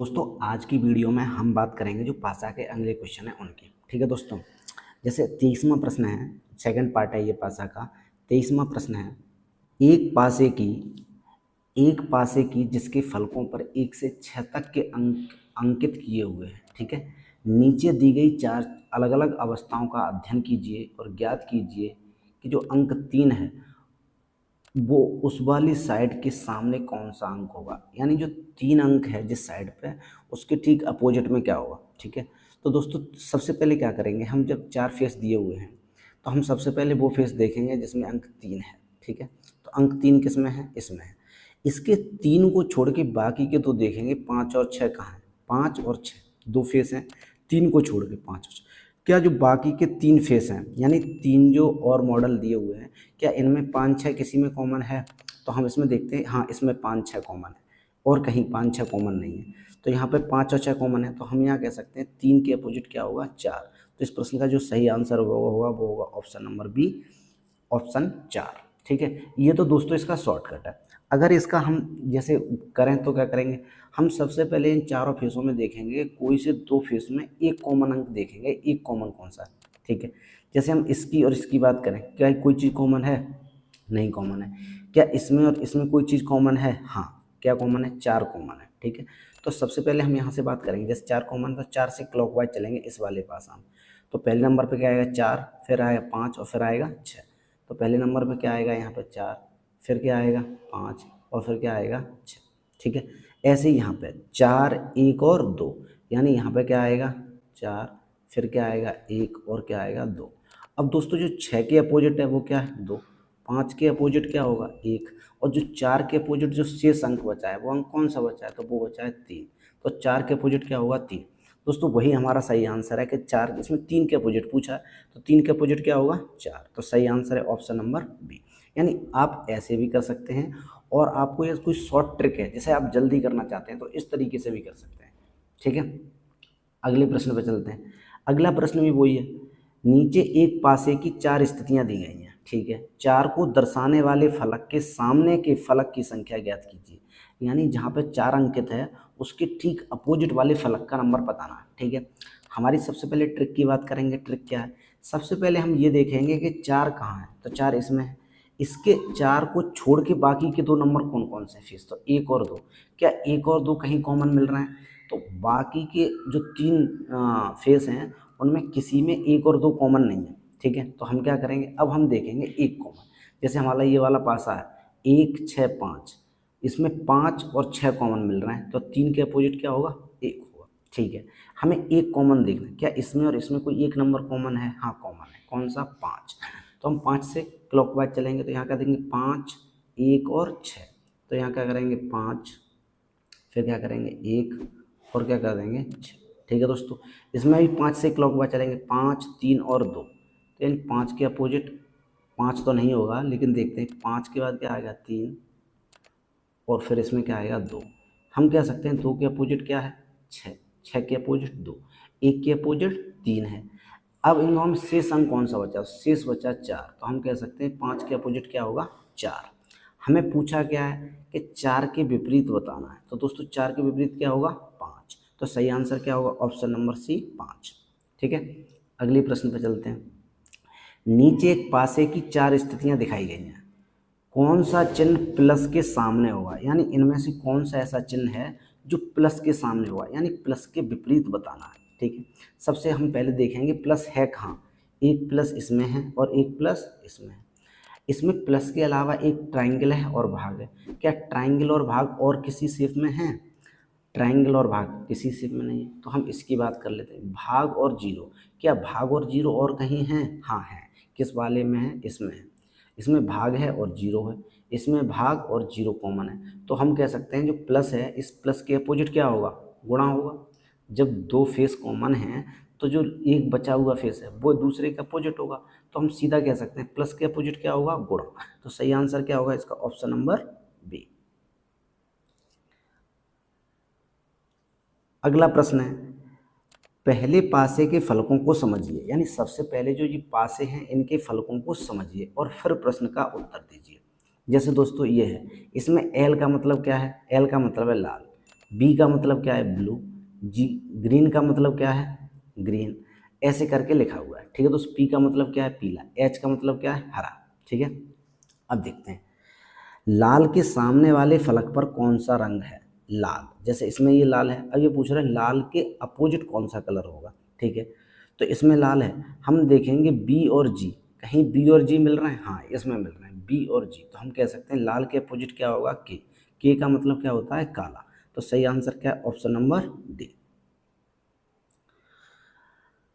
दोस्तों आज की वीडियो में हम बात करेंगे जो पासा के अगले क्वेश्चन है उनकी। ठीक है दोस्तों, जैसे 23वां प्रश्न है, सेकंड पार्ट है ये पासा का। 23वां प्रश्न है, एक पासे की जिसके फलकों पर 1 से 6 तक के अंक अंकित किए हुए हैं। ठीक है, नीचे दी गई 4 अलग अलग अवस्थाओं का अध्ययन कीजिए और ज्ञात कीजिए कि जो अंक 3 है वो उस वाली साइड के सामने कौन सा अंक होगा। यानी जो 3 अंक है जिस साइड पे, उसके ठीक अपोजिट में क्या होगा। ठीक है, तो दोस्तों सबसे पहले क्या करेंगे, हम जब 4 फेस दिए हुए हैं तो हम सबसे पहले वो फेस देखेंगे जिसमें अंक 3 है। ठीक है, तो अंक 3 किस में है, इसमें है। इसके 3 को छोड़ के बाकी के तो देखेंगे 5 और 6 कहाँ हैं। 5 और 6 दो फेस हैं, 3 को छोड़ के 5 और 6। क्या जो बाकी के 3 फेस हैं, यानी 3 जो और मॉडल दिए हुए हैं, क्या इनमें 5-6 किसी में कॉमन है? तो हम इसमें देखते हैं, हाँ इसमें 5-6 कॉमन है और कहीं 5-6 कॉमन नहीं है। तो यहाँ पे 5 और 6 कॉमन है, तो हम यहाँ कह सकते हैं 3 के अपोजिट क्या होगा, 4। तो इस प्रश्न का जो सही आंसर होगा वो होगा ऑप्शन नंबर बी, ऑप्शन 4। ठीक है, ये तो दोस्तों इसका शॉर्टकट है। अगर इसका हम जैसे करें तो क्या करेंगे, हम सबसे पहले इन चारों फेसों में देखेंगे, कोई से 2 फेस में एक कॉमन अंक देखेंगे, एक कॉमन कौन सा है। ठीक है, जैसे हम इसकी और इसकी बात करें, क्या कोई चीज़ कॉमन है? नहीं कॉमन है। क्या इसमें और इसमें कोई चीज़ कॉमन है? हाँ। क्या कॉमन है? 4 कॉमन है। ठीक है, तो सबसे पहले हम यहाँ से बात करेंगे, जैसे 4 कॉमन, तो 4 से क्लॉकवाइज चलेंगे इस वाले पास हम। तो पहले नंबर पे क्या आएगा, 4, फिर आएगा 5 और फिर आएगा 6। तो पहले नंबर पे क्या आएगा, यहाँ पे 4, फिर क्या आएगा 5 और फिर क्या आएगा 6। ठीक है, ऐसे ही यहाँ पे 4, 1 और 2, यानी यहाँ पे क्या आएगा 4, फिर क्या आएगा 1 और क्या आएगा 2। अब दोस्तों जो 6 के अपोजिट है वो क्या है, 2। 5 के अपोजिट क्या होगा, 1। और जो 4 के अपोजिट जो शेष अंक बचा है, वो अंक कौन सा बचा है, तो वो बचा है 3। तो 4 के अपोजिट क्या होगा, 3। दोस्तों वही हमारा सही आंसर है कि 4, इसमें 3 के अपोजिट पूछा है, तो 3 के अपोजिट क्या होगा, 4। तो सही आंसर है ऑप्शन नंबर बी। यानी आप ऐसे भी कर सकते हैं, और आपको ये कोई शॉर्ट ट्रिक है, जैसे आप जल्दी करना चाहते हैं तो इस तरीके से भी कर सकते हैं। ठीक है, अगले प्रश्न पर चलते हैं। अगला प्रश्न भी वही है, नीचे एक पासे की 4 स्थितियां दी गई हैं। ठीक है, 4 को दर्शाने वाले फलक के सामने के फलक की संख्या ज्ञात कीजिए। यानी जहाँ पे 4 अंकित है उसके ठीक अपोजिट वाले फलक का नंबर बताना है। ठीक है, हमारी सबसे पहले ट्रिक की बात करेंगे। ट्रिक क्या है, सबसे पहले हम ये देखेंगे कि 4 कहाँ है, तो 4 इसमें है। इसके 4 को छोड़ के बाकी के 2 नंबर कौन कौन से फेस, तो 1 और 2। क्या 1 और 2 कहीं कॉमन मिल रहे हैं? तो बाकी के जो 3 फेस हैं उनमें किसी में 1 और 2 कॉमन नहीं है। ठीक है, तो हम क्या करेंगे, अब हम देखेंगे एक कॉमन। जैसे हमारा ये वाला पासा है 1, 6, 5, इसमें 5 और 6 कॉमन मिल रहे हैं, तो 3 के अपोजिट क्या होगा, 1 होगा। ठीक है, हमें एक कॉमन देखना है, क्या इसमें और इसमें कोई एक नंबर कॉमन है? हाँ कॉमन है, कौन सा, 5। तो हम 5 से क्लॉकवाइज चलेंगे, तो यहाँ क्या देंगे 5, 1 और 6। तो यहाँ क्या करेंगे 5, फिर क्या करेंगे 1 और क्या कर देंगे 6। ठीक है दोस्तों, इसमें भी 5 से क्लॉकवाइज चलेंगे, 5, 3 और 2। तो यानी 5 के अपोजिट 5 तो नहीं होगा, लेकिन देखते हैं 5 के बाद क्या आएगा 3 और फिर इसमें क्या आएगा 2। हम कह सकते हैं 2 के अपोजिट क्या है, 6। 6 के अपोजिट 2, 1 के अपोजिट 3 है। अब इन दोनों में शेष अंक कौन सा बचा, शेष बचा 4। तो हम कह सकते हैं 5 के अपोजिट क्या होगा, 4। हमें पूछा क्या है कि 4 के विपरीत बताना है, तो दोस्तों 4 के विपरीत क्या होगा, 5। तो सही आंसर क्या होगा, ऑप्शन नंबर सी, 5। ठीक है, अगले प्रश्न पर चलते हैं। नीचे एक पासे की 4 स्थितियां दिखाई गई हैं, कौन सा चिन्ह प्लस के सामने होगा। यानी इनमें से कौन सा ऐसा चिन्ह है जो प्लस के सामने होगा, यानी प्लस के विपरीत बताना है। ठीक है, सबसे हम पहले देखेंगे प्लस है कहाँ। एक प्लस इसमें है और एक प्लस इसमें है। इसमें प्लस के अलावा एक ट्रायंगल है और भाग है। क्या ट्रायंगल और भाग और किसी शेप में है? ट्रायंगल और भाग किसी शेप में नहीं है, तो हम इसकी बात कर लेते हैं। भाग और जीरो, क्या भाग और जीरो और कहीं हैं? हाँ है। किस वाले में है, इसमें है। इसमें भाग है और जीरो है, इसमें भाग और जीरो कॉमन है। तो हम कह सकते हैं जो प्लस है, इस प्लस के अपोजिट क्या होगा, गुणा होगा। जब 2 फेस कॉमन हैं तो जो एक बचा हुआ फेस है वो दूसरे के अपोजिट होगा। तो हम सीधा कह सकते हैं प्लस के अपोजिट क्या होगा, गुणा। तो सही आंसर क्या होगा इसका, ऑप्शन नंबर बी। अगला प्रश्न है, पहले पासे के फलकों को समझिए। यानी सबसे पहले जो ये पासे हैं इनके फलकों को समझिए और फिर प्रश्न का उत्तर दीजिए। जैसे दोस्तों ये है, इसमें एल का मतलब क्या है, एल का मतलब है लाल। बी का मतलब क्या है ब्लू, जी ग्रीन का मतलब क्या है ग्रीन, ऐसे करके लिखा हुआ है। ठीक है दोस्तों, पी का मतलब क्या है पीला, एच का मतलब क्या है हरा। ठीक है, अब देखते हैं लाल के सामने वाले फलक पर कौन सा रंग है, लाल, जैसे इसमें ये लाल है, अब ये पूछ रहे हैं लाल के अपोजिट कौन सा कलर होगा। ठीक है, तो इसमें लाल है, हम देखेंगे बी और जी, कहीं बी और जी मिल रहे हैं, हाँ इसमें मिल रहे हैं बी और जी, तो हम कह सकते हैं लाल के अपोजिट क्या होगा के का मतलब क्या होता है काला। तो सही आंसर क्या है ऑप्शन नंबर डी।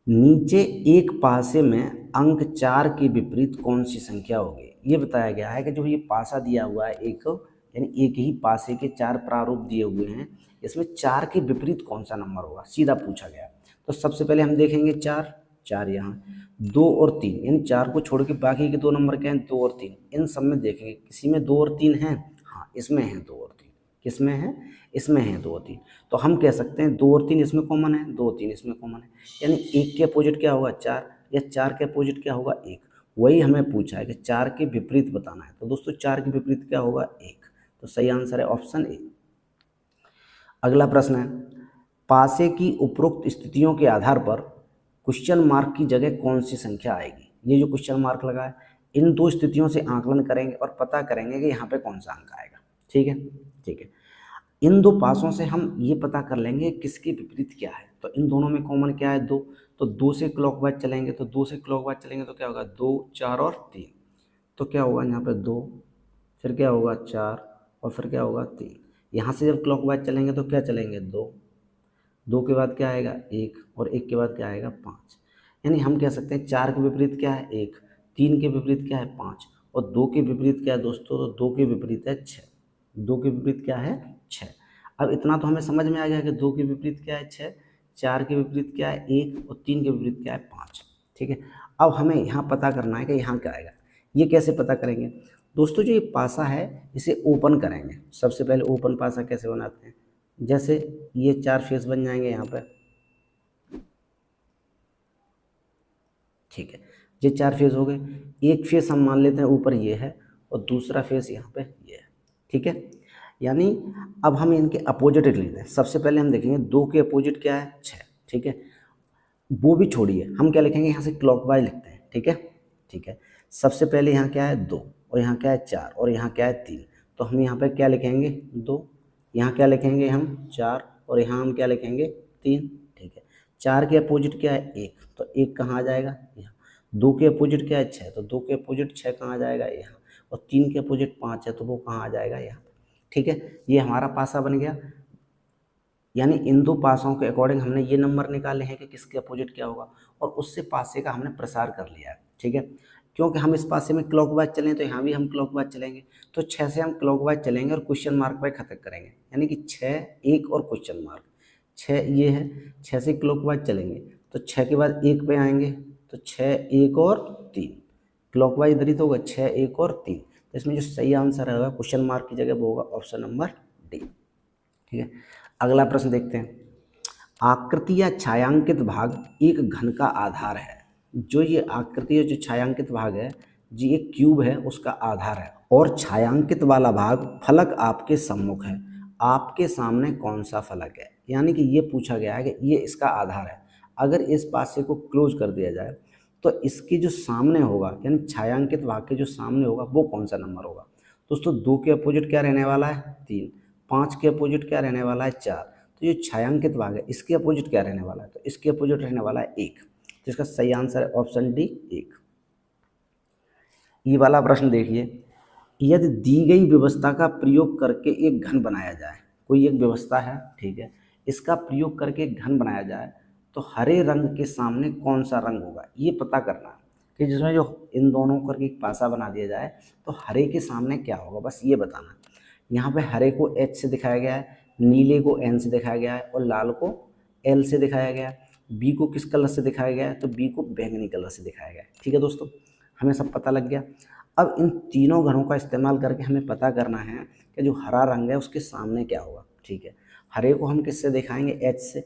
नीचे एक पासे में अंक 4 के विपरीत कौन सी संख्या होगी, ये बताया गया है कि जो ये पासा दिया हुआ है एक, यानी एक ही पासे के 4 प्रारूप दिए हुए हैं, इसमें 4 के विपरीत कौन सा नंबर होगा, सीधा पूछा गया। तो सबसे पहले हम देखेंगे 4, 4 यहाँ, 2 और 3, यानी 4 को छोड़ के बाकी के 2 नंबर क्या हैं 2 और 3, इन सब में देखेंगे किसी में 2 और 3 हैं, हाँ इसमें हैं 2 और 3, किसमें है इसमें है 2 और 3, तो हम कह सकते हैं 2 और 3 इसमें कॉमन है, 2 और 3 इसमें कॉमन है, यानी एक के अपोजिट क्या होगा 4, या 4 के अपोजिट क्या होगा 1, वही हमें पूछा है कि 4 के विपरीत बताना है। तो दोस्तों 4 के विपरीत क्या होगा 1, तो सही आंसर है ऑप्शन ए। अगला प्रश्न है पासे की उपरोक्त स्थितियों के आधार पर क्वेश्चन मार्क की जगह कौन सी संख्या आएगी। ये जो क्वेश्चन मार्क लगा है, इन दो स्थितियों से आकलन करेंगे और पता करेंगे कि यहाँ पे कौन सा अंक आएगा। ठीक है, ठीक है, इन दो पासों से हम ये पता कर लेंगे किसके विपरीत क्या है। तो इन दोनों में कॉमन क्या है 2, तो 2 से क्लॉकवाइज चलेंगे, तो 2 से क्लॉकवाइज चलेंगे तो क्या होगा 2, 4 और 3, तो क्या होगा यहाँ पे 2, फिर क्या होगा 4 और फिर क्या होगा 3। यहाँ से जब क्लॉकवाइज चलेंगे तो क्या चलेंगे 2, 2 के बाद क्या आएगा 1 और 1 के बाद क्या आएगा 5, यानी हम कह सकते हैं 4 के विपरीत क्या है 1, 3 के विपरीत क्या है 5 और 2 के विपरीत क्या है दोस्तों, तो 2 के विपरीत है 6, 2 के विपरीत क्या है 6। अब इतना तो हमें समझ में आ गया कि 2 के विपरीत क्या है 6, 4 के विपरीत क्या है 1 और 3 के विपरीत क्या है 5। ठीक है, अब हमें यहाँ पता करना है कि यहाँ क्या आएगा। ये कैसे पता करेंगे दोस्तों, जो ये पासा है इसे ओपन करेंगे। सबसे पहले ओपन पासा कैसे बनाते हैं, जैसे ये 4 फेस बन जाएंगे यहाँ पर। ठीक है, ये 4 फेस हो गए, एक फेस हम मान लेते हैं ऊपर ये है और दूसरा फेस यहाँ पे ये है। ठीक है, यानी अब हम इनके अपोजिट लिख लेते हैं। सबसे पहले हम देखेंगे 2 के अपोजिट क्या है 6। ठीक है, वो भी छोड़िए, हम क्या लिखेंगे यहाँ से क्लॉकवाइज लिखते हैं। ठीक है, ठीक है, सबसे पहले यहाँ क्या है 2 और यहाँ क्या है 4 और यहाँ क्या है 3, तो हम यहाँ पे क्या लिखेंगे 2, यहाँ क्या लिखेंगे हम 4 और यहाँ हम क्या लिखेंगे 3। ठीक है, 4 के अपोजिट क्या है 1, तो 1 कहाँ आ जाएगा यहाँ, 2 के अपोजिट क्या है 6, तो 2 के अपोजिट 6 कहाँ आ जाएगा यहाँ, और 3 के अपोजिट 5 है तो वो कहाँ आ जाएगा यहाँ। ठीक है, ये हमारा पासा बन गया, यानी इन दो पासों के अकॉर्डिंग हमने ये नंबर निकाले हैं कि किसके अपोजिट क्या होगा, और उससे पासे का हमने प्रसार कर लिया है। ठीक है, क्योंकि हम इस पासे में क्लॉकवाइज चलें तो यहाँ भी हम क्लॉकवाइज चलेंगे, तो 6 से हम क्लॉकवाइज चलेंगे और क्वेश्चन मार्क पर खत्म करेंगे, यानी कि 6, 1 और क्वेश्चन मार्क। 6 ये है, 6 से क्लॉकवाइज चलेंगे तो 6 के बाद 1 पे आएंगे, तो 6, 1 और 3, क्लॉकवाइज इधर ही तो होगा 6, 1 और 3, तो इसमें जो सही आंसर होगा क्वेश्चन मार्क की जगह वो होगा ऑप्शन नंबर डी। ठीक है, अगला प्रश्न देखते हैं। आकृति या छायांकित भाग एक घन का आधार है। जो ये आकृति जो छायांकित भाग है, जी एक क्यूब है उसका आधार है, और छायांकित वाला भाग फलक आपके सम्मुख है। आपके सामने कौन सा फलक है, यानी कि ये पूछा गया है कि ये इसका आधार है। अगर इस पासे को क्लोज कर दिया जाए तो इसके जो सामने होगा, यानी छायांकित भाग के जो सामने होगा वो कौन सा नंबर होगा। दोस्तों 2 के अपोजिट क्या रहने वाला है 3, 5 के अपोजिट क्या रहने वाला है 4, तो ये छायांकित भाग है इसके अपोजिट क्या रहने वाला है, तो इसके अपोजिट रहने वाला है 1, तो इसका सही आंसर है ऑप्शन डी 1। ये वाला प्रश्न देखिए, यदि दी गई व्यवस्था का प्रयोग करके एक घन बनाया जाए, कोई एक व्यवस्था है, ठीक है, इसका प्रयोग करके एक घन बनाया जाए तो हरे रंग के सामने कौन सा रंग होगा, ये पता करना है कि जिसमें जो इन दोनों करके एक पासा बना दिया जाए तो हरे के सामने क्या होगा, बस ये बताना। यहाँ पे हरे को H से दिखाया गया है, नीले को N से दिखाया गया है और लाल को L से दिखाया गया है। बी को किस कलर से दिखाया गया है, तो बी को बैंगनी कलर से दिखाया गया है। ठीक है दोस्तों, हमें सब पता लग गया। अब इन तीनों घनों का इस्तेमाल करके हमें पता करना है कि जो हरा रंग है उसके सामने क्या होगा। ठीक है, हरे को हम किससे दिखाएंगे H से,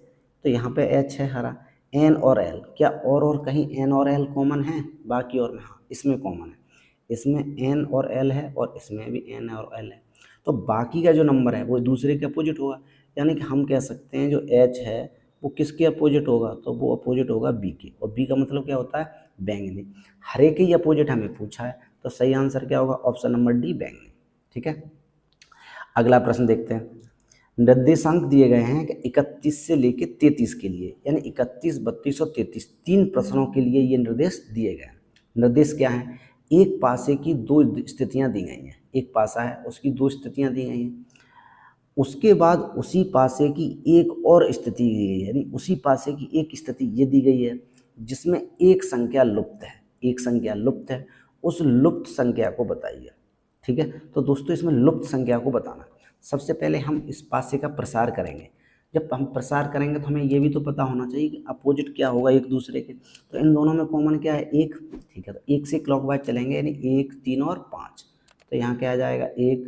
तो यहाँ पे H है हरा। N और L, क्या और कहीं N और L कॉमन है, बाकी और में, हाँ इसमें कॉमन है, इसमें N और L है और इसमें भी N और L है, तो बाकी का जो नंबर है वो दूसरे के अपोजिट होगा, यानी कि हम कह सकते हैं जो एच है वो किसके अपोजिट होगा, तो वो अपोजिट होगा बी के, और बी का मतलब क्या होता है, बैंगनी। हरे के ही अपोजिट हमें पूछा है, तो सही आंसर क्या होगा, ऑप्शन नंबर डी, बैंगनी। ठीक है, अगला प्रश्न देखते हैं। निर्देशांक दिए गए हैं कि 31 से लेके 33 के लिए, यानी 31, 32 और 33 तीन प्रश्नों के लिए ये निर्देश दिए गए हैं। निर्देश क्या है, एक पासे की दो स्थितियां दी गई हैं, एक पासा है उसकी दो स्थितियां दी गई हैं, उसके बाद उसी पासे की एक और स्थिति दी गई है, यानी उसी पासे की एक स्थिति ये दी गई है जिसमें एक संख्या लुप्त है, एक संख्या लुप्त है, उस लुप्त संख्या को बताइए। ठीक है, तो दोस्तों इसमें लुप्त संख्या को बताना, सबसे पहले हम इस पासे का प्रसार करेंगे। जब हम प्रसार करेंगे तो हमें ये भी तो पता होना चाहिए कि अपोजिट क्या होगा एक दूसरे के, तो इन दोनों में कॉमन क्या है, एक। ठीक है, तो एक से क्लॉकवाइज चलेंगे, यानी 1, 3 और 5, तो यहाँ क्या आ जाएगा 1,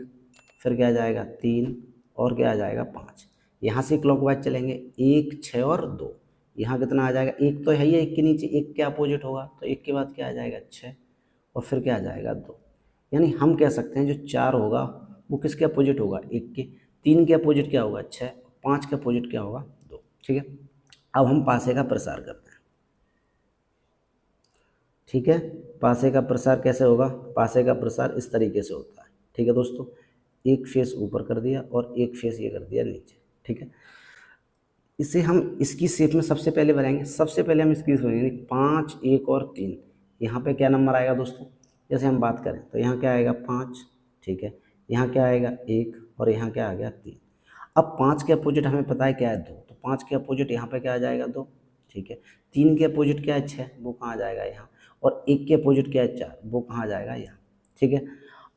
फिर क्या आ जाएगा 3, और क्या आ जाएगा 5। यहाँ से क्लॉकवाइज चलेंगे 1, 6 और 2, यहाँ कितना आ जाएगा, एक तो है ही, एक के नीचे एक के अपोजिट होगा, तो एक के बाद क्या आ जाएगा 6, और फिर क्या आ जाएगा 2। यानी हम कह सकते हैं जो 4 होगा वो किसके अपोजिट होगा, एक के। 3 के अपोजिट क्या होगा 6, 5 के अपोजिट क्या होगा 2। ठीक है, अब हम पासे का प्रसार करते हैं। ठीक है, पासे का प्रसार कैसे होगा, पासे का प्रसार इस तरीके से होता है। ठीक है दोस्तों, एक फेस ऊपर कर दिया और एक फेस ये कर दिया नीचे। ठीक है, इसे हम इसकी शेप में सबसे पहले बनाएंगे, सबसे पहले हम इसकी बनाएंगे 5, 1 और 3। यहाँ पे क्या नंबर आएगा दोस्तों, जैसे हम बात करें तो यहाँ क्या आएगा 5। ठीक है, यहाँ क्या आएगा 1, और यहाँ क्या आ गया 3। अब 5 के अपोजिट हमें पता है क्या है 2, तो 5 के अपोजिट यहाँ पे क्या आ जाएगा 2। ठीक है, 3 के अपोजिट क्या है 6, वो कहाँ आ जाएगा यहाँ, और 1 के अपोजिट क्या है 4, वो कहाँ आ जाएगा यहाँ। ठीक है,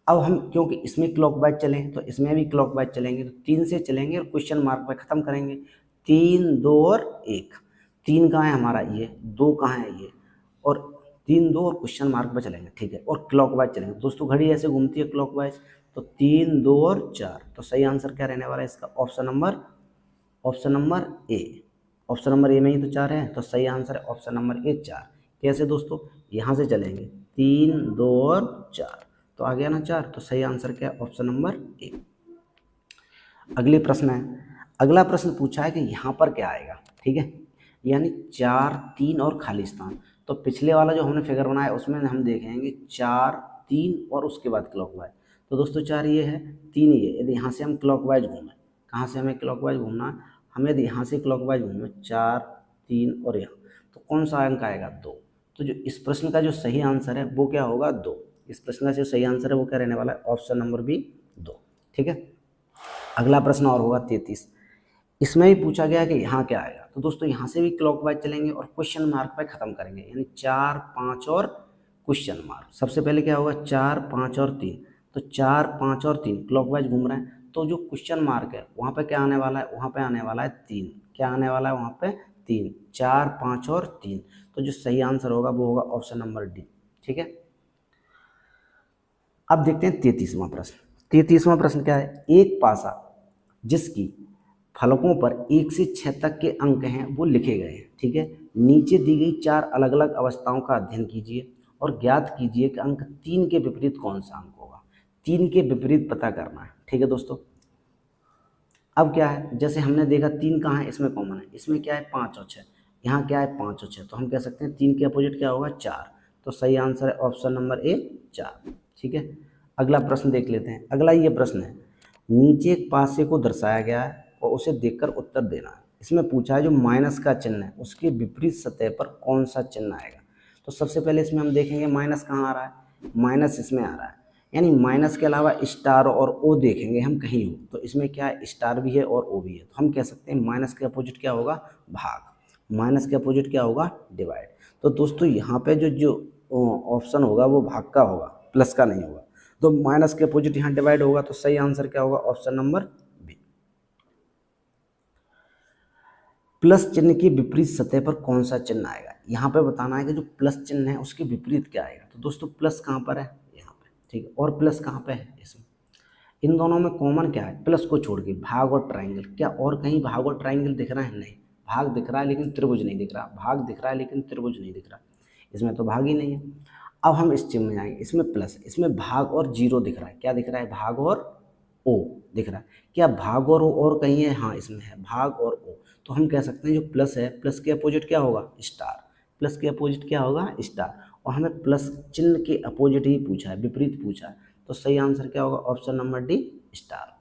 अब हम क्योंकि इसमें क्लॉकवाइज चलें तो इसमें भी क्लॉकवाइज चलेंगे, तो 3 से चलेंगे और क्वेश्चन मार्क पे ख़त्म करेंगे। 3, 2 और 1, 3 कहाँ है हमारा ये, 2 कहाँ है ये, और 3, 2 और क्वेश्चन मार्क पे चलेंगे। ठीक है, और क्लॉकवाइज चलेंगे दोस्तों, घड़ी ऐसे घूमती है क्लॉकवाइज, तो 3, 2 और 4, तो सही आंसर क्या रहने वाला है इसका, option number A. Option number A में ही तो 4 है, तो सही आंसर है ऑप्शन नंबर ए 4। कैसे दोस्तों, यहाँ से चलेंगे 3, 2 और 4, तो आ गया ना 4, तो सही आंसर क्या है, ऑप्शन नंबर ए। अगले प्रश्न है, अगला प्रश्न पूछा है कि यहाँ पर क्या आएगा। ठीक है, यानी 4, 3 और खाली स्थान। तो पिछले वाला जो हमने फिगर बनाया उसमें हम देखेंगे 4, 3 और उसके बाद क्लॉकवाइज। तो दोस्तों 4 ये है, 3 ये, यदि यहाँ से हम क्लॉकवाइज घूमें, कहाँ से हमें क्लॉकवाइज घूमना है, हमें यदि यहाँ से क्लॉकवाइज घूमें 4, 3 और यहाँ, तो कौन सा अंक आएगा 2। तो जो इस प्रश्न का जो सही आंसर है वो क्या होगा 2। इस प्रश्न का जो सही आंसर है वो क्या रहने वाला है, ऑप्शन नंबर बी 2। ठीक है, अगला प्रश्न और होगा 33। इसमें भी पूछा गया है कि यहाँ क्या आएगा, तो दोस्तों यहाँ से भी क्लॉकवाइज चलेंगे और क्वेश्चन मार्क पे खत्म करेंगे, यानी 4, 5 और क्वेश्चन मार्क। सबसे पहले क्या होगा 4, 5 और 3, तो 4, 5 और 3 क्लॉकवाइज घूम रहे हैं, तो जो क्वेश्चन मार्क है वहाँ पे क्या आने वाला है, वहाँ पे आने वाला है 3। क्या आने वाला है वहाँ पे 3, 4, 5 और 3, तो जो सही आंसर होगा वो होगा ऑप्शन नंबर डी। ठीक है, अब देखते हैं 33वां प्रश्न। 33वां प्रश्न क्या है, एक पासा जिसकी फलकों पर 1 से 6 तक के अंक हैं वो लिखे गए हैं। ठीक है, नीचे दी गई 4 अलग अलग अवस्थाओं का अध्ययन कीजिए और ज्ञात कीजिए कि अंक 3 के विपरीत कौन सा अंक होगा। 3 के विपरीत पता करना है। ठीक है दोस्तों, अब क्या है, जैसे हमने देखा 3 कहाँ है, इसमें कॉमन है, इसमें क्या है 5 और 6, यहाँ क्या है 5 और 6, तो हम कह सकते हैं 3 के अपोजिट क्या होगा 4, तो सही आंसर है ऑप्शन नंबर ए 4। ठीक है, अगला प्रश्न देख लेते हैं। अगला ये प्रश्न है, नीचे एक पासे को दर्शाया गया है और उसे देखकर उत्तर देना है। इसमें पूछा है जो माइनस का चिन्ह है उसके विपरीत सतह पर कौन सा चिन्ह आएगा। तो सबसे पहले इसमें हम देखेंगे माइनस कहाँ आ रहा है, माइनस इसमें आ रहा है, यानी माइनस के अलावा स्टार और ओ देखेंगे हम कहीं हो, तो इसमें क्या है स्टार भी है और ओ भी है, तो हम कह सकते हैं माइनस के अपोजिट क्या होगा भाग, माइनस के अपोजिट क्या होगा डिवाइड। तो दोस्तों यहाँ पे जो जो ऑप्शन होगा वो भाग का होगा, प्लस का नहीं होगा, तो माइनस के अपोजिट यहाँ डिवाइड होगा, तो सही आंसर क्या होगा ऑप्शन नंबर बी। प्लस चिन्ह के विपरीत सतह पर कौन सा चिन्ह आएगा, यहाँ पे बताना है कि जो प्लस चिन्ह है उसके विपरीत क्या आएगा। तो दोस्तों प्लस कहाँ पर है, यहाँ पे। ठीक है, और प्लस कहाँ पे है इसमें, इन दोनों में कॉमन क्या है, प्लस को छोड़ के भाग और ट्राइंगल। क्या और कहीं भाग और ट्राइंगल दिख रहा है, नहीं, भाग दिख रहा है लेकिन त्रिभुज नहीं दिख रहा, भाग दिख रहा है लेकिन त्रिभुज नहीं दिख रहा, इसमें तो भाग ही नहीं है। अब हम इस चिन्ह में जाएंगे, इसमें प्लस, इसमें भाग और जीरो दिख रहा है, क्या दिख रहा है भाग और ओ दिख रहा है। क्या भाग और ओ और कहीं है? हाँ इसमें है भाग और ओ। तो हम कह सकते हैं जो प्लस है, प्लस के अपोजिट क्या होगा? स्टार। प्लस के अपोजिट क्या होगा? स्टार। और हमें प्लस चिन्ह के अपोजिट ही पूछा है, विपरीत पूछा है, तो सही आंसर क्या होगा? Option number D, star.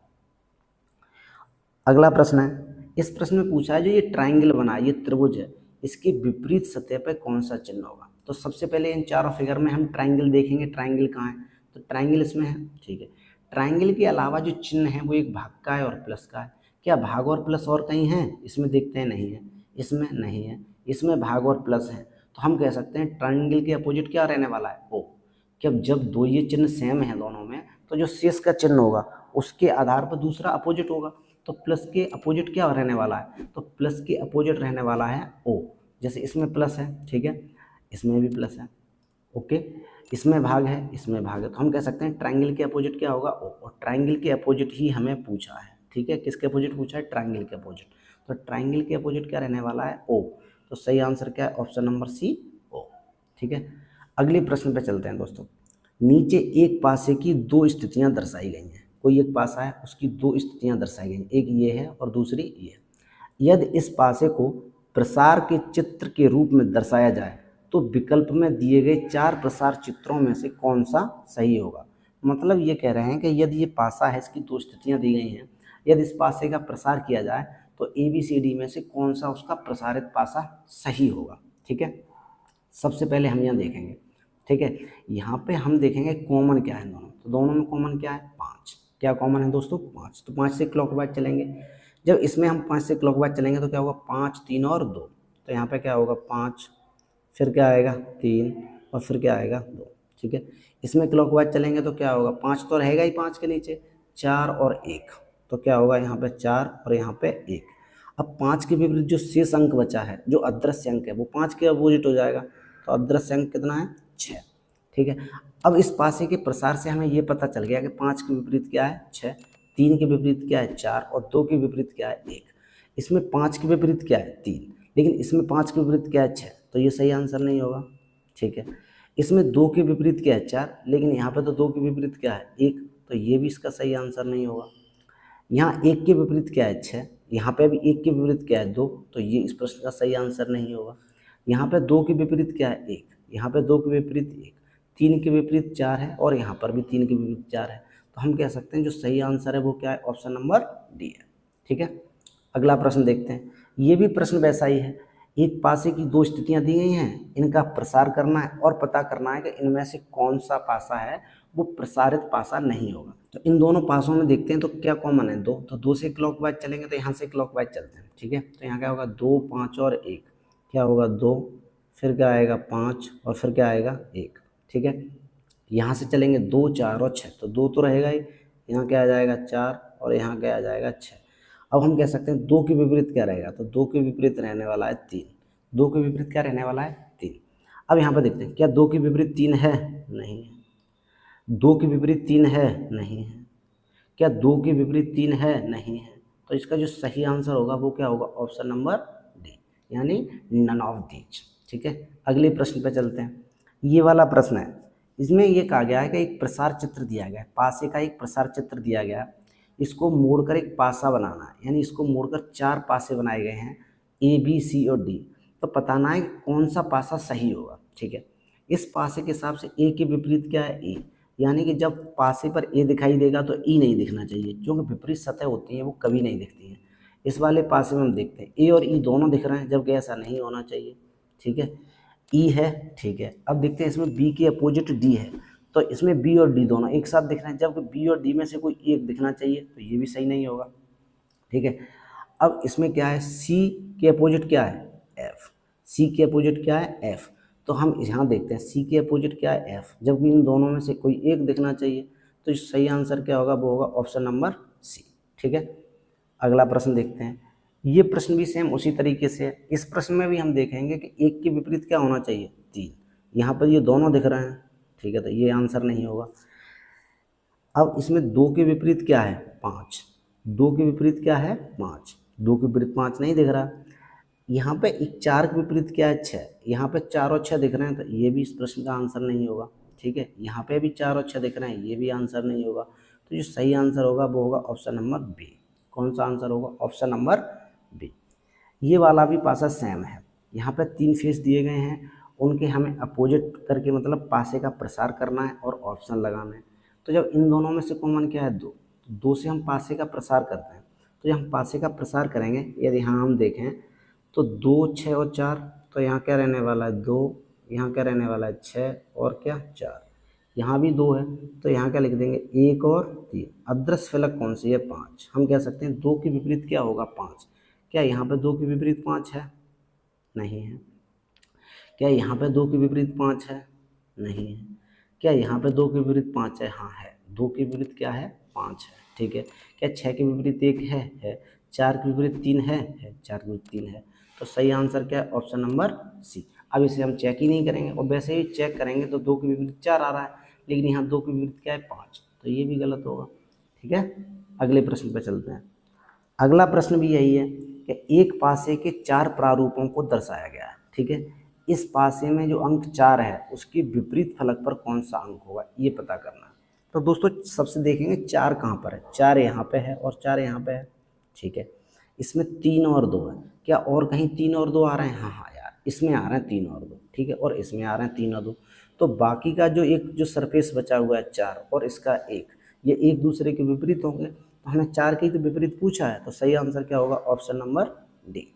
अगला प्रश्न है, इस प्रश्न में पूछा है जो ये ट्राइंगल बना है, ये त्रिभुज है, इसके विपरीत सतह पर कौन सा चिन्ह होगा? तो सबसे पहले इन चारों फिगर में हम ट्राइंगल देखेंगे। ट्राइंगल कहाँ है? तो ट्राइंगल इसमें है, ठीक है। ट्राइंगल के अलावा जो चिन्ह है वो एक भाग का है और प्लस का है। क्या भाग और प्लस और कहीं है? इसमें देखते हैं, नहीं है, इसमें नहीं है, इसमें भाग और प्लस है। तो हम कह सकते हैं ट्राइंगल के अपोजिट क्या रहने वाला है? ओ। क्या जब दो ये चिन्ह सेम है दोनों में, तो जो शेष का चिन्ह होगा उसके आधार पर दूसरा अपोजिट होगा। तो प्लस के अपोजिट क्या रहने वाला है? तो प्लस के अपोजिट रहने वाला है ओ। जैसे इसमें प्लस है, ठीक है, इसमें भी प्लस है, ओके, इसमें भाग है, इसमें भाग है, तो हम कह सकते हैं ट्राइंगल के अपोजिट क्या होगा? ओ। और ट्राइंगल के अपोजिट ही हमें पूछा है, ठीक है, किसके अपोजिट पूछा है? ट्राइंगल के अपोजिट। तो ट्राइंगल के अपोजिट क्या रहने वाला है? ओ। तो सही आंसर क्या है? ऑप्शन नंबर सी, ओ, ठीक है। अगले प्रश्न पे चलते हैं दोस्तों। नीचे एक पासे की दो स्थितियां दर्शाई गई हैं। कोई एक पासा है, उसकी दो स्थितियां दर्शाई गई हैं, एक ये है और दूसरी ये है। यदि इस पासे को प्रसार के चित्र के रूप में दर्शाया जाए तो विकल्प में दिए गए चार प्रसार चित्रों में से कौन सा सही होगा? मतलब ये कह रहे हैं कि यदि ये पासा है, इसकी दो स्थितियां दी गई हैं, यदि इस पासे का प्रसार किया जाए तो ए बी सी डी में से कौन सा उसका प्रसारित पासा सही होगा, ठीक है। सबसे पहले हम यहाँ देखेंगे, ठीक है, यहाँ पे हम देखेंगे कॉमन क्या है दोनों। तो दोनों में कॉमन क्या है? 5। क्या कॉमन है दोस्तों? 5। तो 5 से क्लॉकवाइज चलेंगे। जब इसमें हम 5 से क्लॉकवाइज चलेंगे तो क्या होगा? 5, 3 और 2। तो यहाँ पे क्या होगा? 5, फिर क्या आएगा? 3, और फिर क्या आएगा? 2, ठीक है। इसमें क्लॉकवाइज चलेंगे तो क्या होगा? 5 तो रहेगा ही 5 के नीचे, 4 और 1। तो क्या होगा? यहाँ पे 4 और यहाँ पे 1। अब 5 के विपरीत जो शेष अंक बचा है, जो अदृश्य अंक है, वो 5 के अपोजिट हो जाएगा। तो अदृश्य अंक कितना है? 6, ठीक है। अब इस पासे के प्रसार से हमें ये पता चल गया कि 5 के विपरीत क्या है? 6, 3 के विपरीत क्या है? 4, और 2 के विपरीत क्या है? 1। इसमें 5 के विपरीत क्या है? 3, लेकिन इसमें 5 के विपरीत क्या है? 6। तो ये सही आंसर नहीं होगा, ठीक है। इसमें 2 के विपरीत क्या है? 4, लेकिन यहाँ पे तो 2 के विपरीत क्या है? 1। तो ये भी इसका सही आंसर नहीं होगा। यहाँ 1 के विपरीत क्या है? 6, यहाँ पे भी 1 के विपरीत क्या है? 2। तो ये इस प्रश्न का सही आंसर नहीं होगा। यहाँ पे 2 के विपरीत क्या है? 1, यहाँ पे 2 के विपरीत 1, 3 के विपरीत 4 है, और यहाँ पर भी 3 के विपरीत 4 है। तो हम कह सकते हैं जो सही आंसर है वो क्या है? ऑप्शन नंबर डी है, ठीक है। अगला प्रश्न देखते हैं। ये भी प्रश्न वैसा ही है। एक पासे की दो स्थितियां दी गई हैं, इनका प्रसार करना है और पता करना है कि इनमें से कौन सा पासा है वो प्रसारित पासा नहीं होगा। तो इन दोनों पासों में देखते हैं तो क्या कॉमन है? 2। तो 2 से क्लॉकवाइज चलेंगे तो यहाँ से क्लॉकवाइज चलते हैं, ठीक है। तो यहाँ क्या होगा? 2, 5 और 1। क्या होगा? 2, फिर क्या आएगा? 5, और फिर क्या आएगा? 1, ठीक है। यहाँ से चलेंगे 2, 4 और 6, तो 2 तो रहेगा ही, यहाँ क्या आ जाएगा? 4, और यहाँ क्या आ जाएगा? 6। अब हम कह सकते हैं 2 के विपरीत क्या रहेगा? तो 2 के विपरीत रहने वाला है 3। 2 के विपरीत क्या रहने वाला है? 3। अब यहाँ पर देखते हैं, क्या 2 के विपरीत 3 है? नहीं है। 2 के विपरीत 3 है? नहीं है। क्या 2 के विपरीत 3 है? नहीं है। तो इसका जो सही आंसर होगा वो क्या होगा? ऑप्शन नंबर डी, यानी नन ऑफ दीज, ठीक है। अगले प्रश्न पे चलते हैं। ये वाला प्रश्न है, इसमें ये कहा गया है कि एक प्रसार चित्र दिया गया है, पासे का एक प्रसार चित्र दिया गया है, इसको मोड़कर एक पासा बनाना है, यानी इसको मोड़कर 4 पासे बनाए गए हैं, ए बी सी और डी। तो बताना है कि कौन सा पासा सही होगा, ठीक है। इस पासे के हिसाब से ए के विपरीत क्या है? ए, यानी कि जब पासे पर ए दिखाई देगा तो ई नहीं दिखना चाहिए, क्योंकि विपरीत सतह होती हैं वो कभी नहीं दिखती हैं। इस वाले पासे में हम देखते हैं ए और ई दोनों दिख रहे हैं, जबकि ऐसा नहीं होना चाहिए, ठीक है। ई है, ठीक है। अब देखते हैं इसमें बी के अपोजिट डी है, तो इसमें बी और डी दोनों एक साथ दिख रहे हैं, जबकि बी और डी में से कोई एक दिखना चाहिए, तो ये भी सही नहीं होगा, ठीक है। अब इसमें क्या है? सी के अपोजिट क्या है? एफ। सी के अपोजिट क्या है? एफ। तो हम यहाँ देखते हैं सी के अपोजिट क्या है? एफ, जबकि इन दोनों में से कोई एक दिखना चाहिए, तो सही आंसर क्या होगा? वो होगा ऑप्शन नंबर सी, ठीक है। अगला प्रश्न देखते हैं। ये प्रश्न भी सेम उसी तरीके से है। इस प्रश्न में भी हम देखेंगे कि एक के विपरीत क्या होना चाहिए? 3। यहाँ पर ये दोनों दिख रहे हैं, ठीक है, तो ये आंसर नहीं होगा। अब इसमें 2 के विपरीत क्या है? 5। 2 के विपरीत क्या है? 5। 2 के विपरीत 5 नहीं दिख रहा। यहाँ पे एक 4 के विपरीत क्या है? 6। यहाँ पे 4 और 6 दिख रहे हैं, तो ये भी इस प्रश्न का आंसर नहीं होगा, ठीक है। यहाँ पे भी 4 और 6 दिख रहे हैं, ये भी आंसर नहीं होगा। तो जो सही आंसर होगा वो होगा ऑप्शन नंबर बी। कौन सा आंसर होगा? Option number B. ये वाला भी पासा सेम है, यहाँ पे 3 फेस दिए गए हैं, उनके हमें अपोजिट करके मतलब पासे का प्रसार करना है और ऑप्शन लगाना है। तो जब इन दोनों में से कॉमन क्या है? 2, तो 2 से हम पासे का प्रसार करते हैं। तो जब हम पासे का प्रसार करेंगे, यदि यहाँ हम देखें तो 2, 6 और 4, तो यहाँ क्या रहने वाला है? 2, यहाँ क्या रहने वाला है? 6 और क्या? 4। यहाँ भी 2 है, तो यहाँ क्या लिख देंगे? 1 और 3। अदृश्य फलक कौन सी है? 5। हम कह सकते हैं 2 के विपरीत क्या होगा? 5। क्या यहाँ पे 2 के विपरीत 5 है? नहीं है। क्या यहाँ पे 2 के विपरीत 5 है? नहीं है। क्या यहाँ पे 2 के विपरीत 5 है? हाँ है। 2 के विपरीत क्या है? 5 है। ठीक है। क्या 6 के विपरीत 1 है? है। 4 के विपरीत 3 है? 4 के विपरीत 3 है। तो सही आंसर क्या है? Option number C. अब इसे हम चेक ही नहीं करेंगे, और वैसे ही चेक करेंगे तो 2 के विपरीत 4 आ रहा है, लेकिन यहाँ 2 के विपरीत क्या है? 5। तो ये भी गलत होगा। ठीक है। अगले प्रश्न पे चलते हैं। अगला प्रश्न भी यही है कि एक पासे के 4 प्रारूपों को दर्शाया गया है। ठीक है। इस पासे में जो अंक 4 है उसके विपरीत फलक पर कौन सा अंक होगा, ये पता करना है। तो दोस्तों सबसे देखेंगे 4 कहाँ पर है। 4 यहाँ पे है और 4 यहाँ पे है। ठीक है। इसमें 3 और 2 है। क्या और कहीं 3 और 2 आ रहे हैं? हाँ हाँ यार, इसमें आ रहे हैं 3 और 2। ठीक है। और इसमें आ रहे हैं 3 और 2। तो बाकी का जो एक जो सरफेस बचा हुआ है 4 और इसका 1, ये एक दूसरे के विपरीत होंगे। तो हमें 4 के तो विपरीत पूछा है, तो सही आंसर क्या होगा? Option number D.